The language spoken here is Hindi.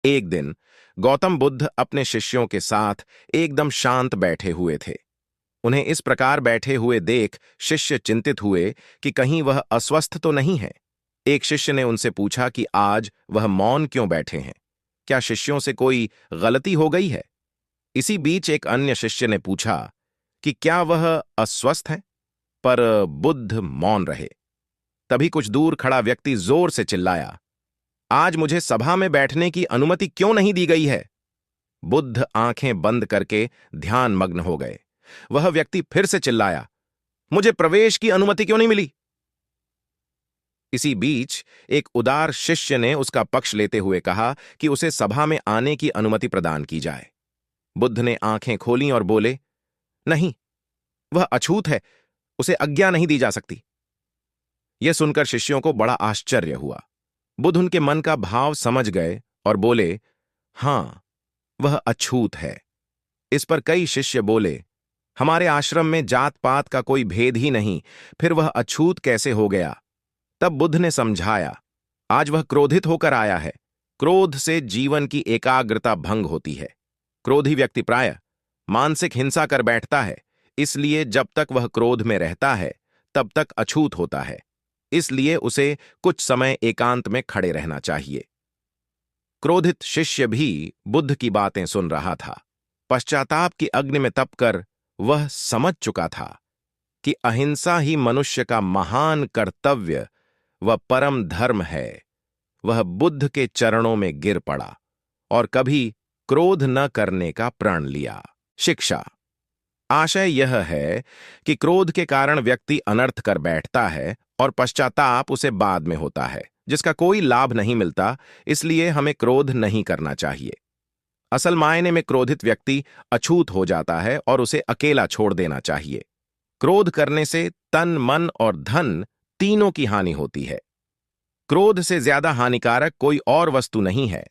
एक दिन गौतम बुद्ध अपने शिष्यों के साथ एकदम शांत बैठे हुए थे। उन्हें इस प्रकार बैठे हुए देख शिष्य चिंतित हुए कि कहीं वह अस्वस्थ तो नहीं है। एक शिष्य ने उनसे पूछा कि आज वह मौन क्यों बैठे हैं, क्या शिष्यों से कोई गलती हो गई है। इसी बीच एक अन्य शिष्य ने पूछा कि क्या वह अस्वस्थ हैं, पर बुद्ध मौन रहे। तभी कुछ दूर खड़ा व्यक्ति जोर से चिल्लाया, आज मुझे सभा में बैठने की अनुमति क्यों नहीं दी गई है। बुद्ध आंखें बंद करके ध्यान मग्न हो गए। वह व्यक्ति फिर से चिल्लाया, मुझे प्रवेश की अनुमति क्यों नहीं मिली। इसी बीच एक उदार शिष्य ने उसका पक्ष लेते हुए कहा कि उसे सभा में आने की अनुमति प्रदान की जाए। बुद्ध ने आंखें खोलीं और बोले, नहीं, वह अछूत है, उसे आज्ञा नहीं दी जा सकती। यह सुनकर शिष्यों को बड़ा आश्चर्य हुआ। बुद्ध उनके मन का भाव समझ गए और बोले, हां, वह अछूत है। इस पर कई शिष्य बोले, हमारे आश्रम में जात पात का कोई भेद ही नहीं, फिर वह अछूत कैसे हो गया। तब बुद्ध ने समझाया, आज वह क्रोधित होकर आया है। क्रोध से जीवन की एकाग्रता भंग होती है। क्रोधी व्यक्ति प्रायः मानसिक हिंसा कर बैठता है, इसलिए जब तक वह क्रोध में रहता है तब तक अछूत होता है। इसलिए उसे कुछ समय एकांत में खड़े रहना चाहिए। क्रोधित शिष्य भी बुद्ध की बातें सुन रहा था। पश्चाताप की अग्नि में तपकर वह समझ चुका था कि अहिंसा ही मनुष्य का महान कर्तव्य व परम धर्म है। वह बुद्ध के चरणों में गिर पड़ा और कभी क्रोध न करने का प्रण लिया। शिक्षा। आशय यह है कि क्रोध के कारण व्यक्ति अनर्थ कर बैठता है और पश्चाताप उसे बाद में होता है, जिसका कोई लाभ नहीं मिलता। इसलिए हमें क्रोध नहीं करना चाहिए। असल मायने में क्रोधित व्यक्ति अछूत हो जाता है और उसे अकेला छोड़ देना चाहिए। क्रोध करने से तन, मन और धन तीनों की हानि होती है। क्रोध से ज्यादा हानिकारक कोई और वस्तु नहीं है।